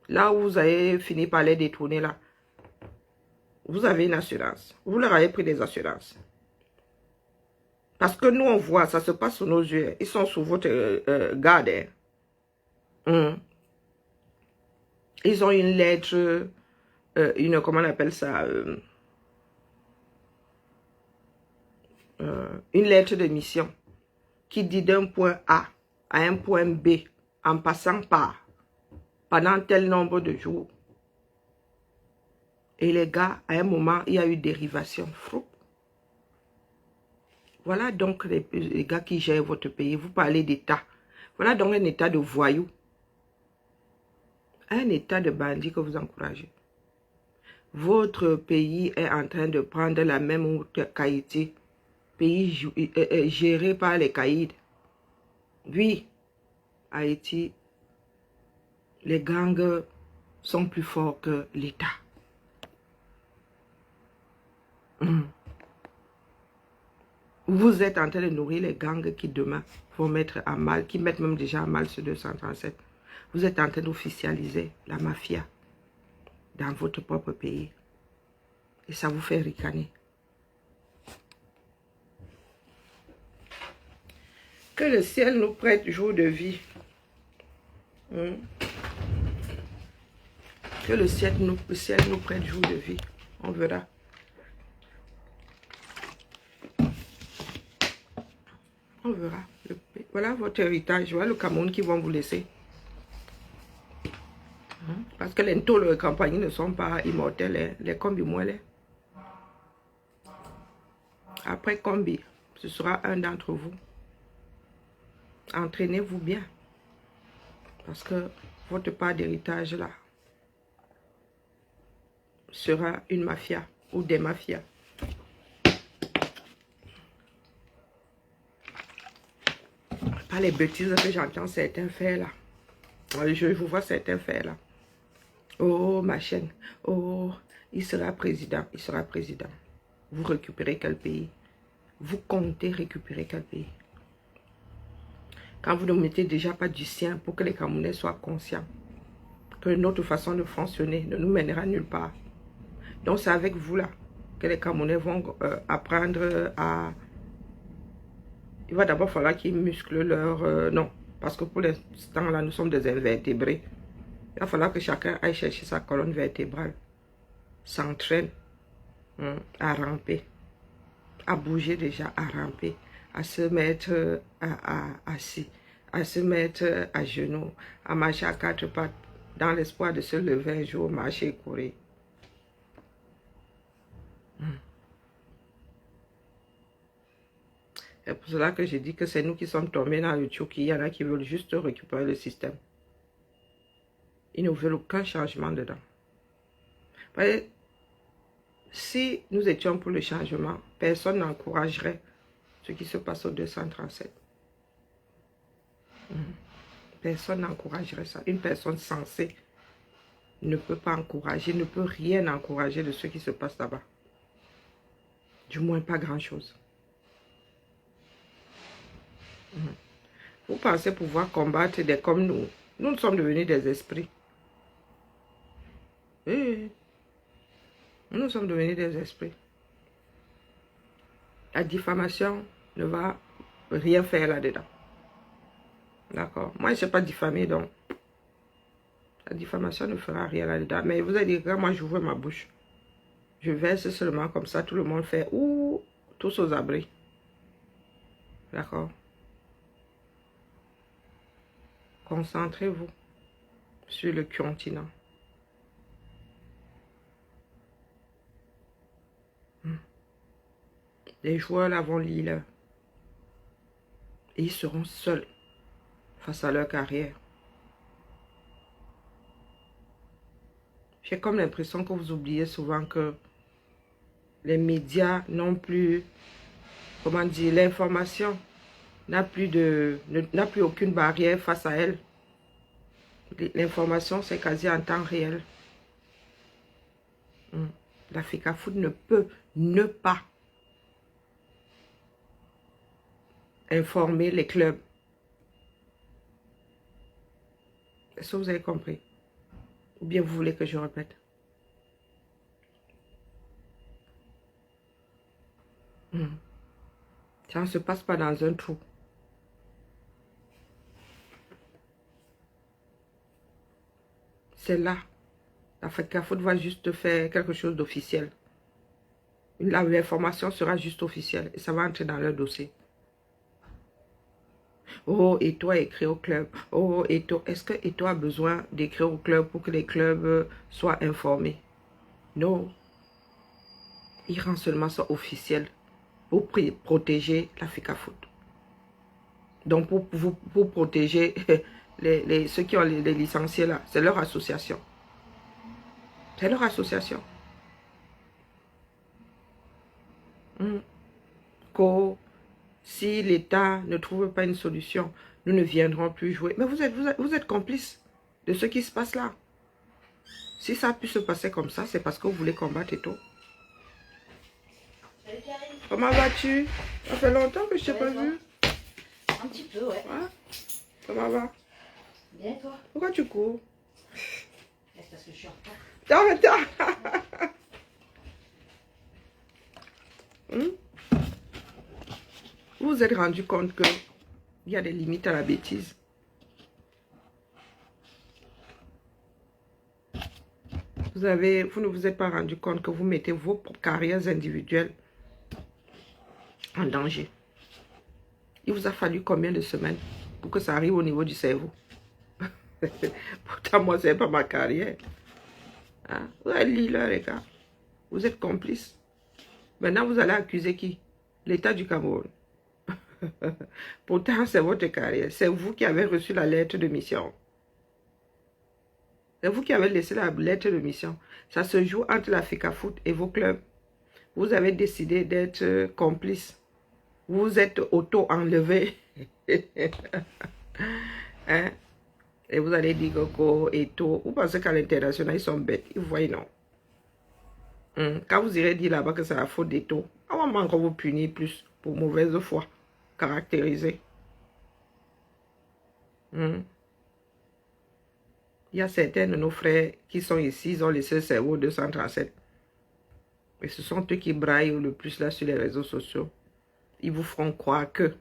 Là où vous avez fini par les détourner là. Vous avez une assurance. Vous leur avez pris des assurances. Parce que nous on voit, ça se passe sous nos yeux. Ils sont sous votre garde. Ils ont une lettre, comment on appelle ça, une lettre de mission qui dit d'un point A à un point B en passant par pendant tel nombre de jours. Et les gars, à un moment, il y a eu dérivation. Voilà donc les gars qui gèrent votre pays. Vous parlez d'État. Voilà donc un État de voyous. Un État de bandits que vous encouragez. Votre pays est en train de prendre la même route qu'Haïti. Pays géré par les caïds. Oui, Haïti, les gangs sont plus forts que l'État. Vous êtes en train de nourrir les gangs qui demain vont mettre à mal, qui mettent même déjà à mal ce 237. Vous êtes en train d'officialiser la mafia dans votre propre pays. Et ça vous fait ricaner. Que le ciel nous prête jour de vie. Que le ciel nous prête jour de vie. On verra. On verra. Voilà votre héritage. Voilà le Cameroun qui vont vous laisser. Parce que les Ntolo et compagnie ne sont pas immortels. Les Kombi moins. Après Kombi, ce sera un d'entre vous. Entraînez-vous bien. Parce que votre part d'héritage là, sera une mafia ou des mafias. Pas les bêtises que j'entends certains faire là. Je vous vois certains faire là. Oh, ma chaîne. Oh, il sera président. Il sera président. Vous récupérez quel pays? Vous comptez récupérer quel pays? Quand vous ne mettez déjà pas du sien pour que les Camerounais soient conscients que notre façon de fonctionner ne nous mènera nulle part. Donc c'est avec vous là que les Camerounais vont apprendre à... Il va d'abord falloir qu'ils musclent leur... non, parce que pour l'instant là, nous sommes des invertébrés. Il va falloir que chacun aille chercher sa colonne vertébrale, s'entraîne à ramper, à bouger déjà, à ramper, à se mettre assis, à se mettre à genoux, à marcher à quatre pattes, dans l'espoir de se lever un jour, marcher et courir. C'est pour cela que je dis que c'est nous qui sommes tombés dans le Tchouki. Il y en a qui veulent juste récupérer le système. Ils ne veulent aucun changement dedans. Voyez, si nous étions pour le changement, personne n'encouragerait ce qui se passe au 237. Personne n'encouragerait ça. Une personne sensée ne peut pas encourager, ne peut rien encourager de ce qui se passe là-bas. Du moins, pas grand-chose. Vous pensez pouvoir combattre des comme nous? Nous sommes devenus des esprits. Oui, nous sommes devenus des esprits. La diffamation ne va rien faire là-dedans. D'accord? Moi, je ne sais pas diffamer, donc la diffamation ne fera rien là-dedans. Mais vous allez dire, quand moi j'ouvre ma bouche, je verse seulement comme ça, tout le monde fait ouh, tous aux abris. D'accord? Concentrez-vous sur le continent. Les joueurs là vont lire. Et ils seront seuls face à leur carrière. J'ai comme l'impression que vous oubliez souvent que les médias n'ont plus, comment dire, l'information n'a plus aucune barrière face à elle. L'information, c'est quasi en temps réel. L'Africa Foot ne peut ne pas informer les clubs. Est-ce que vous avez compris? Ou bien vous voulez que je répète? Ça ne se passe pas dans un trou. C'est là. L'Africa Foot va juste faire quelque chose d'officiel. L'information sera juste officielle et ça va entrer dans leur dossier. Oh, Eto'o a écrit au club. Oh, Eto'o, est-ce que Eto'o a besoin d'écrire au club pour que les clubs soient informés? Non. Il rend seulement ça officiel pour protéger l'Africa Foot. Donc, pour protéger ceux qui ont les licenciés là, c'est leur association. C'est leur association. Si l'État ne trouve pas une solution, nous ne viendrons plus jouer. Mais vous êtes complice de ce qui se passe là. Si ça a pu se passer comme ça, c'est parce que vous voulez combattre et tout. Salut Karine. Comment vas-tu? Ça fait longtemps que je t'ai pas vu. Un petit peu, ouais. Comment va? Bien toi? Pourquoi tu cours? C'est parce que je suis en retard. Attends. Vous vous êtes rendu compte qu'il y a des limites à la bêtise. Vous ne vous êtes pas rendu compte que vous mettez vos carrières individuelles en danger. Il vous a fallu combien de semaines pour que ça arrive au niveau du cerveau? Pourtant, moi, ce n'est pas ma carrière. Vous allez lire, les gars. Vous êtes complices. Maintenant, vous allez accuser qui? L'État du Cameroun. Pourtant, c'est votre carrière. C'est vous qui avez reçu la lettre de mission. C'est vous qui avez laissé la lettre de mission. Ça se joue entre la FECAFOOT et vos clubs. Vous avez décidé d'être complice. Vous êtes auto-enlevé. Hein? Et vous allez dire que Eto, vous pensez qu'à l'international, ils sont bêtes. Ils voient non. Quand vous irez dire là-bas que c'est la faute d'Eto, on va encore vous punir plus pour mauvaise foi caractérisée. Il y a certains de nos frères qui sont ici, ils ont laissé le cerveau 237. Et ce sont eux qui braillent le plus là sur les réseaux sociaux. Ils vous feront croire que.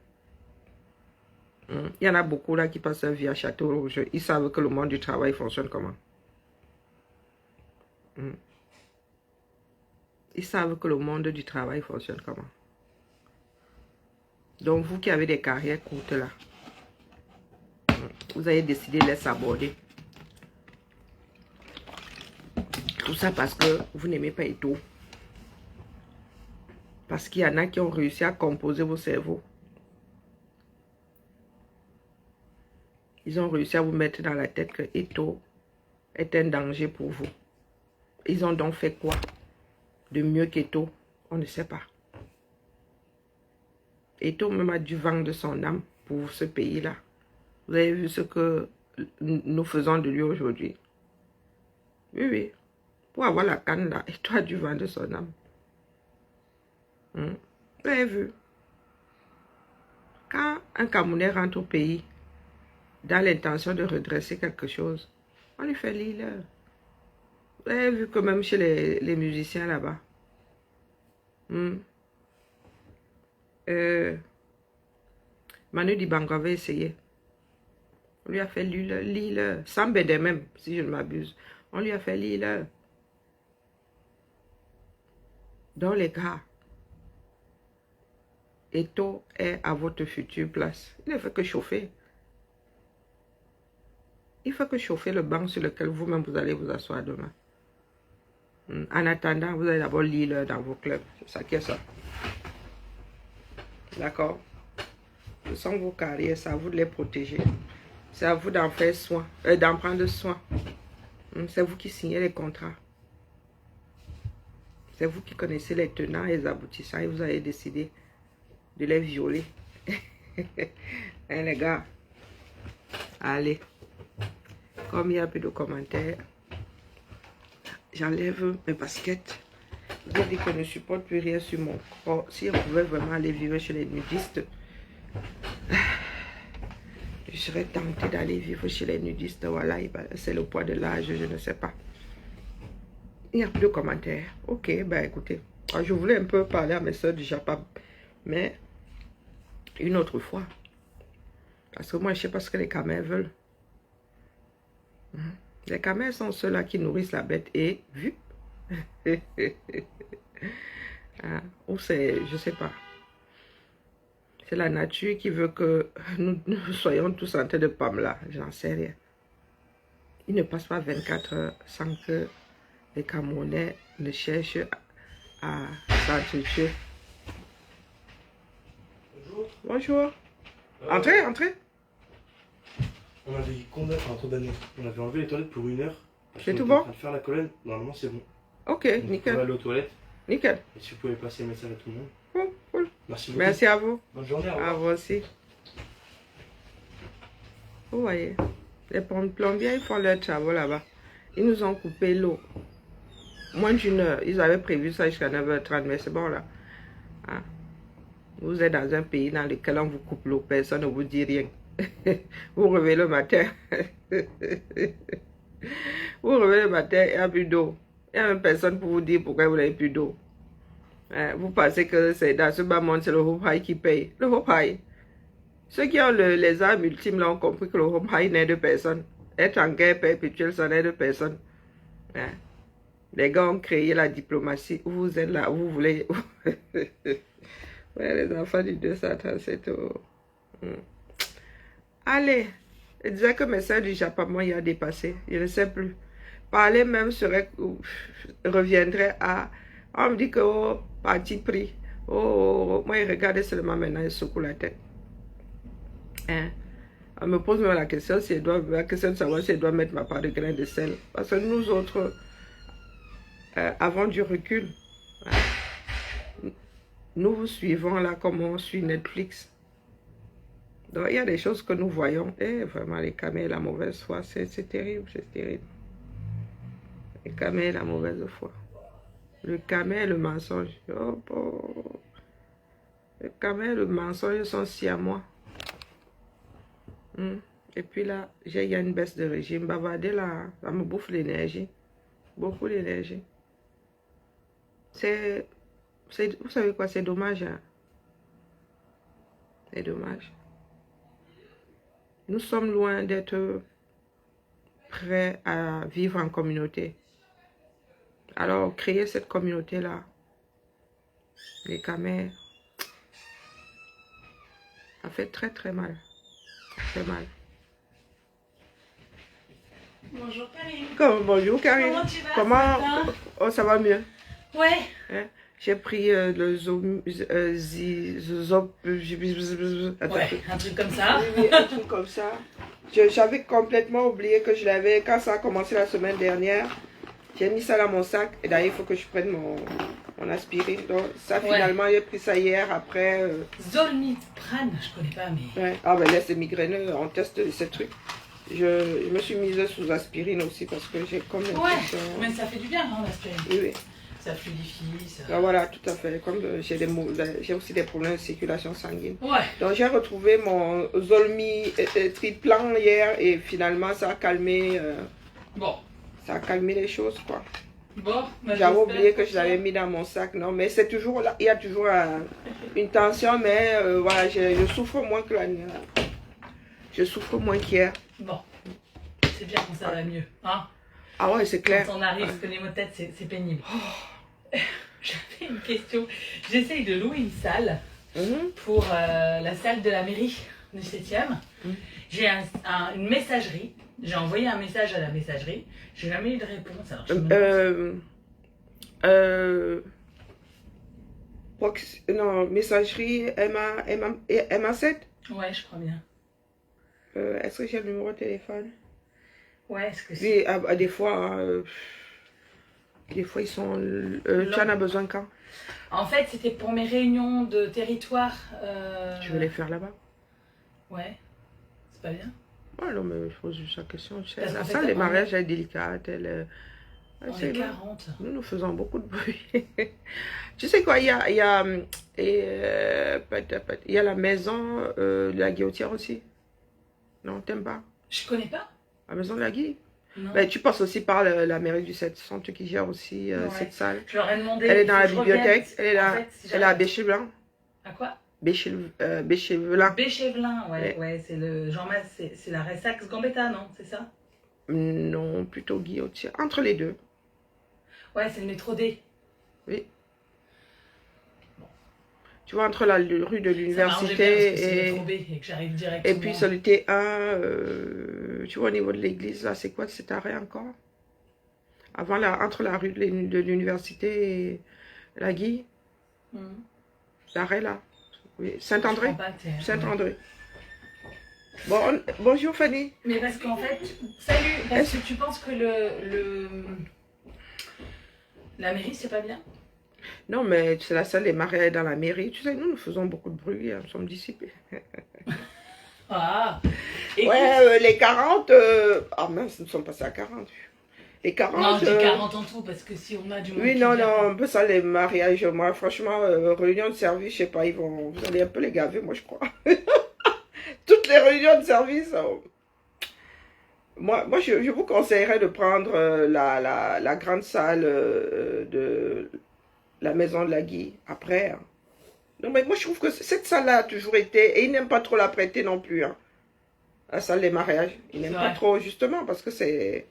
Il y en a beaucoup là qui passent leur vie à Château-Rouge. Ils savent que le monde du travail fonctionne comment. Ils savent que le monde du travail fonctionne comment. Donc vous qui avez des carrières courtes là, vous avez décidé de les aborder. Tout ça parce que vous n'aimez pas Eto. Parce qu'il y en a qui ont réussi à composer vos cerveaux. Ils ont réussi à vous mettre dans la tête que Eto est un danger pour vous. Ils ont donc fait quoi de mieux qu'Eto? On ne sait pas. Eto même a dû vendre son âme pour ce pays-là. Vous avez vu ce que nous faisons de lui aujourd'hui? Oui, oui. Pour avoir la canne là, Eto a dû vendre son âme. Vous avez vu? Quand un Camerounais rentre au pays, dans l'intention de redresser quelque chose, on lui fait l'île. Vous avez vu que même chez les musiciens là-bas, Manu Dibango avait essayé. On lui a fait l'île, sans Bédé même, si je ne m'abuse. On lui a fait l'île. Dans les gars, Eto est à votre future place. Il ne fait que chauffer. Il faut que chauffer le banc sur lequel vous-même vous allez vous asseoir demain. En attendant, vous allez d'abord lire dans vos clubs. C'est ça qui est ça. D'accord? Ce sont vos carrières, c'est à vous de les protéger. C'est à vous d'en faire soin, d'en prendre soin. C'est vous qui signez les contrats. C'est vous qui connaissez les tenants et les aboutissants et vous avez décidé de les violer. Hein, les gars? Allez. Comme il y a plus de commentaires, j'enlève mes baskets. Je dis que je ne supporte plus rien sur mon corps. Si on pouvait vraiment aller vivre chez les nudistes, je serais tentée d'aller vivre chez les nudistes. Voilà, c'est le poids de l'âge, je ne sais pas. Il n'y a plus de commentaires. Ok, ben écoutez, je voulais un peu parler à mes soeurs du Japon, mais une autre fois. Parce que moi, je ne sais pas ce que les camels veulent. Les camels sont ceux-là qui nourrissent la bête et vu. Ou c'est, je sais pas. C'est la nature qui veut que nous soyons tous en train de Pamela. J'en sais rien. Il ne passe pas 24 heures sans que les Camerounais ne cherchent à s'entretuer. Bonjour. Bonjour. Entrez, entrez. On avait combien trop d'années? On avait enlevé les toilettes pour 1 heure. C'est tout bon? En train de faire la colonne, normalement c'est bon. Ok, Donc, nickel. on va aller aux toilettes. Nickel. Et si vous pouvez passer le message à tout le monde. Cool, cool. Merci beaucoup. Merci à vous. Bonne journée. Au À revoir. vous aussi. Vous voyez, les plombiers, ils font leur travail là-bas. Ils nous ont coupé l'eau. Moins d'1 heure. Ils avaient prévu ça jusqu'à 9h30, mais c'est bon là. Ah. Vous êtes dans un pays dans lequel on vous coupe l'eau, personne ne vous dit rien. Vous réveillez le matin. Vous réveillez le matin, il n'y a plus d'eau. Il n'y a même personne pour vous dire pourquoi vous n'avez plus d'eau. Vous pensez que c'est dans ce bas monde, c'est le Hope High qui paye. Le Hope High. Ceux qui ont les armes ultimes là ont compris que le Hope High n'aide personne. Être en guerre perpétuelle, ça n'aide personne. Les gars ont créé la diplomatie. Vous êtes là, vous voulez... Ouais, les enfants du 237. Allez, je disais que mes soeurs du Japon, moi, il a dépassé. Je ne sais plus. Parler même reviendrait à... On me dit que, oh, parti pris. Oh, moi, il regarde seulement maintenant, il secoue la tête. Elle me pose même la question, si elle doit, la question de savoir si elle doit mettre ma part de grain de sel. Parce que nous autres, avons du recul. Nous vous suivons là comme on suit Netflix. Donc il y a des choses que nous voyons. Et vraiment, les camés, la mauvaise foi, c'est terrible, c'est terrible. Les camés, la mauvaise foi. Le camé, le mensonge. Oh, oh. Le camé, le mensonge sont si à moi. Et puis là, il y a une baisse de régime. Bavarder là, ça me bouffe l'énergie. Beaucoup d'énergie. Vous savez quoi, c'est dommage. Hein? C'est dommage. Nous sommes loin d'être prêts à vivre en communauté. Alors, créer cette communauté-là, les camés, ça fait très très mal. Très mal. Bonjour Karine. Bonjour Karine. Comment tu vas? Comment? Oh, ça va mieux. Ouais. Hein? J'ai pris le Ouais, un truc comme ça. Oui, un truc comme ça. J'avais complètement oublié que je l'avais quand ça a commencé la semaine dernière. J'ai mis ça dans mon sac et d'ailleurs il faut que je prenne mon aspirine. Donc ça finalement j'ai pris ça hier après. Zolmiprane, je connais pas mais. Ouais. Ah ben là c'est migraineux, on teste ces trucs. Je me suis mise sous aspirine aussi parce que j'ai comme l'impression. Ouais, mais ça fait du bien hein, l'aspirine. Oui, oui. Ça fluidifie, ça... Ah, voilà, tout à fait. Comme j'ai aussi des problèmes de circulation sanguine. Ouais. Donc j'ai retrouvé mon Zolmitriplan hier et finalement ça a calmé. Bon. Ça a calmé les choses quoi. Bon. J'avais oublié que je l'avais mis dans mon sac. Non, mais c'est toujours là. Il y a toujours une tension, mais voilà, je souffre moins que la nuit. Je souffre moins qu'hier. Bon. C'est bien quand ça va mieux. Hein? Ah ouais, c'est clair. Quand on arrive, parce que les maux de tête, c'est pénible. J'avais une question. J'essaye de louer une salle pour la salle de la mairie du 7e. J'ai une messagerie. J'ai envoyé un message à la messagerie. J'ai jamais eu de réponse. Alors, non, messagerie MA7. Ouais, je crois bien. Est-ce que j'ai le numéro de téléphone? Ouais, est-ce que c'est... Oui, des fois, ils sont... tu en as besoin quand? En fait, c'était pour mes réunions de territoire. Tu veux les faire là-bas? Ouais, c'est pas bien. Ouais, non, mais je pose juste la question. La salle des mariages est délicate. On est 40. Nous faisons beaucoup de bruit. Tu sais quoi, il y a la maison de la Guillotière aussi. Non, t'aimes pas? Je connais pas. La maison de la Guy? Non. Ben, tu passes aussi par la mairie du 700 qui gère aussi cette salle. Je leur ai demandé. Elle est dans la bibliothèque. Elle est là. En fait, si elle est à Béchevelin. À quoi? Béchevelin. Béchevelin, ouais, c'est le Jean-Mas, c'est la Ressax Gambetta, non? C'est ça? Non, plutôt Guillotière. Entre les deux. Ouais, c'est le métro D. Oui. Tu vois, entre la rue de l'université et puis sur le T1, tu vois, au niveau de l'église, là, c'est quoi cet arrêt encore? Entre la rue de l'université et la Guy. L'arrêt, là. Oui. Saint-André. Saint-André. Bon, bonjour Fanny. Mais parce qu'en fait, salut, parce que tu penses que la mairie, c'est pas bien? Non, mais c'est la salle des mariages dans la mairie. Tu sais, nous faisons beaucoup de bruit, nous sommes dissipés. Ah! Ouais, les 40... Ah mince, nous sommes passés à 40. Les 40... Non, j'ai 40 en tout, parce que si on a du monde... Oui, non, un peu ça, les mariages. Moi, franchement, réunion de service, je sais pas, vous allez un peu les gaver, moi, je crois. Toutes les réunions de service... Moi, je vous conseillerais de prendre la grande salle de la maison de la Guy, après. Hein. Non, mais moi, je trouve que cette salle-là a toujours été... Et ils n'aiment pas trop la prêter non plus. Hein. La salle des mariages. Ils n'aiment pas trop, justement, parce que c'est...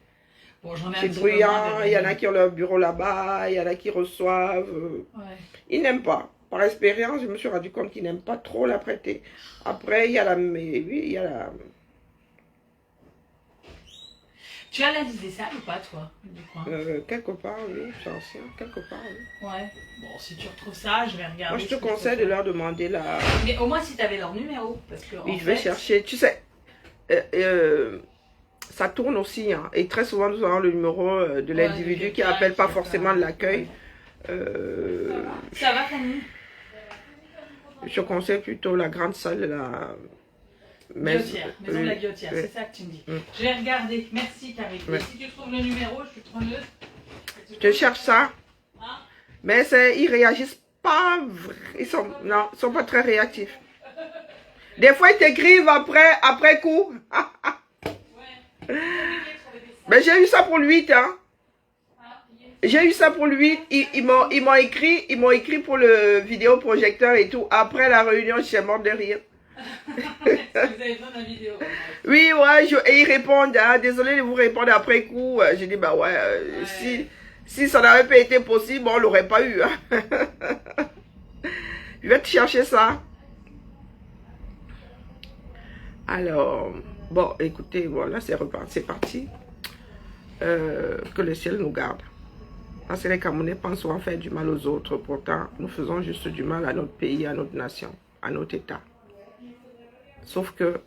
Bon, c'est bruyant, il y en a qui ont leur bureau là-bas, il y en a qui reçoivent. Ouais. Ils n'aiment pas. Par expérience, je me suis rendu compte qu'ils n'aiment pas trop la prêter. Après, il y a la... Oui, il y a la... Tu as la liste des salles ou pas, toi, du coin? Quelque part, oui, c'est ancien, quelque part, oui. Ouais. Bon, si tu retrouves ça, je vais regarder. Moi, je te conseille de leur demander la... Mais au moins si tu avais leur numéro, parce que... Oui, je vais chercher. Tu sais, ça tourne aussi. Hein. Et très souvent, nous avons le numéro de l'individu qui appelle pas forcément de l'accueil. Ça va, Fanny? Je conseille plutôt la grande salle de la Guillotière, maison de la Guillotière, c'est ça que tu me dis. Je vais regarder. Merci, Karine. Et si tu trouves le numéro, je suis preneuse. Je cherche ça. Hein? Mais ils réagissent pas. Ils sont pas très réactifs. Des fois, ils t'écrivent après coup. Mais j'ai eu ça pour le 8, hein. J'ai eu ça pour le 8. Ils m'ont écrit pour le vidéoprojecteur et tout. Après la réunion, je suis morte de rire. Vous avez besoin d'un vidéo. Oui, ouais, et ils répondent, hein, désolé de vous répondre après coup. J'ai dit, bah ouais, si ça n'avait pas été possible, on l'aurait pas eu. Hein. Je vais te chercher ça. Alors, bon, écoutez, voilà, c'est reparti, c'est parti. Que le ciel nous garde. Parce que les Camerounais pensent souvent faire du mal aux autres. Pourtant, nous faisons juste du mal à notre pays, à notre nation, à notre État. Sauf que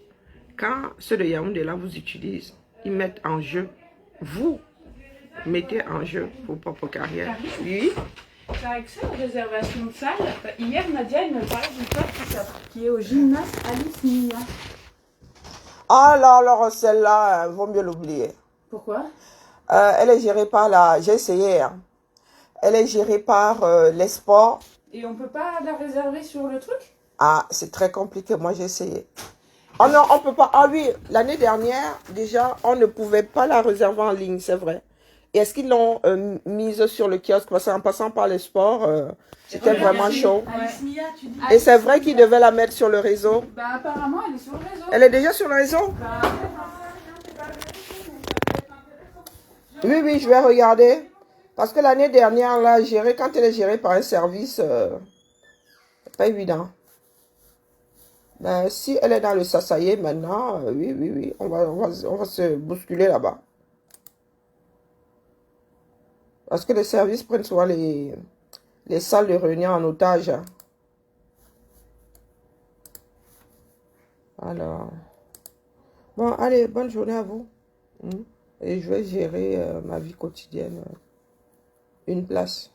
quand ceux de Yaoundé là vous utilisent, ils mettent en jeu, vous mettez en jeu vos propres carrières. Oui. Tu as accès aux réservations de salle. Hier, Nadia, elle me parlait du pote qui est au gymnase Alice Mia. Ah là, alors celle-là, vaut mieux l'oublier. Pourquoi? Elle est gérée par la... J'ai essayé. Hein. Elle est gérée par les sports. Et on peut pas la réserver sur le truc? Ah, c'est très compliqué. Moi, j'ai essayé. Oh non, on peut pas. Ah oui, l'année dernière, déjà, on ne pouvait pas la réserver en ligne, c'est vrai. Et est-ce qu'ils l'ont mise sur le kiosque? Parce qu'en passant par les sports, c'était vraiment chaud. Alice Mia, tu dis. Et c'est vrai qu'ils devaient la mettre sur le réseau. Bah apparemment, elle est sur le réseau. Elle est déjà sur le réseau? Bah, Oui, oui, je vais regarder. Parce que l'année dernière, là, quand elle est gérée par un service, c'est pas évident. Ben, si elle est dans le Sasaye maintenant, oui, oui, oui, on va se bousculer là-bas. Parce que les services prennent souvent les salles de réunion en otage. Hein. Alors, bon, allez, bonne journée à vous. Et je vais gérer ma vie quotidienne. Une place.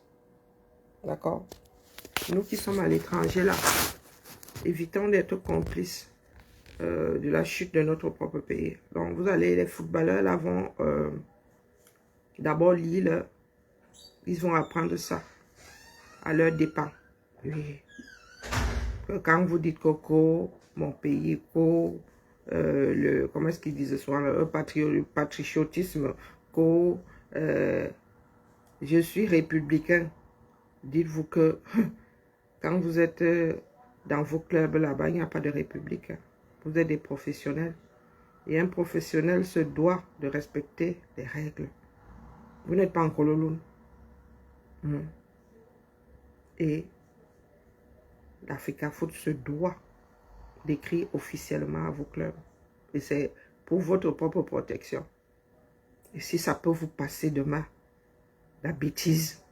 D'accord? Nous qui sommes à l'étranger, là, évitons d'être complices de la chute de notre propre pays. Donc, vous allez, les footballeurs, là, vont d'abord Lille, ils vont apprendre ça à leur dépens. Oui. Quand vous dites Coco, mon pays, Co, comment est-ce qu'ils disent souvent, le patriotisme, Co, je suis républicain. Dites-vous que quand vous êtes dans vos clubs là-bas, il n'y a pas de république. Vous êtes des professionnels. Et un professionnel se doit de respecter les règles. Vous n'êtes pas en Kololoun. Et l'Africa Foot se doit d'écrire officiellement à vos clubs. Et c'est pour votre propre protection. Et si ça peut vous passer demain, la bêtise.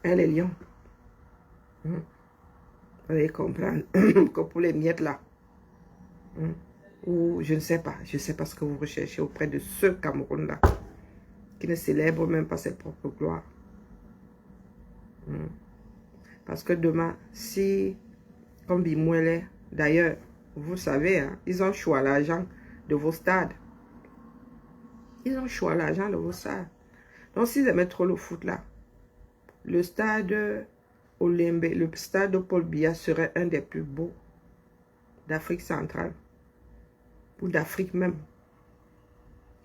Les lions. Vous allez comprendre que pour les miettes là, ou je ne sais pas ce que vous recherchez auprès de ce Cameroun là, qui ne célèbre même pas ses propres gloires. Parce que demain, si, comme Bimouele, d'ailleurs, vous savez, hein, ils ont choisi l'argent de vos stades. Ils ont choisi l'argent de vos stades. Donc, s'ils aimaient trop le foot là, le stade Olembe, le stade de Paul Biya serait un des plus beaux d'Afrique centrale. Ou d'Afrique même.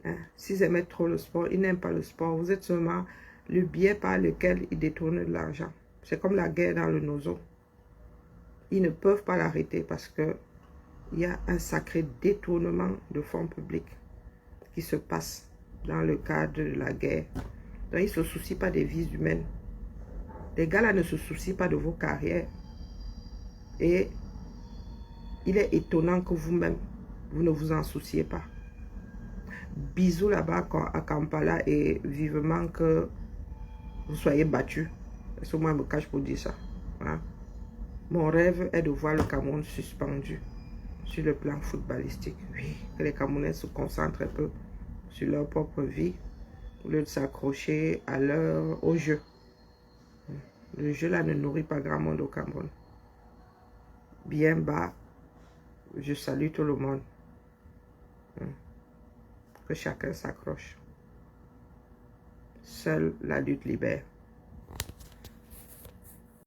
Hein? S'ils aimaient trop le sport, ils n'aiment pas le sport. Vous êtes seulement le biais par lequel ils détournent de l'argent. C'est comme la guerre dans le Nozo. Ils ne peuvent pas l'arrêter parce que il y a un sacré détournement de fonds publics qui se passe dans le cadre de la guerre. Donc, ils ne se soucient pas des vies humaines. Les gars là ne se soucient pas de vos carrières. Et il est étonnant que vous-même, vous ne vous en souciez pas. Bisous là-bas à Kampala et vivement que vous soyez battus. Parce que moi, je me cache pour dire ça. Hein? Mon rêve est de voir le Cameroun suspendu sur le plan footballistique. Oui, que les Camerounais se concentrent un peu sur leur propre vie au lieu de s'accrocher au jeu. Le jeu là ne nourrit pas grand monde au Cameroun. Bien bas, je salue tout le monde. Que chacun s'accroche. Seule la lutte libère.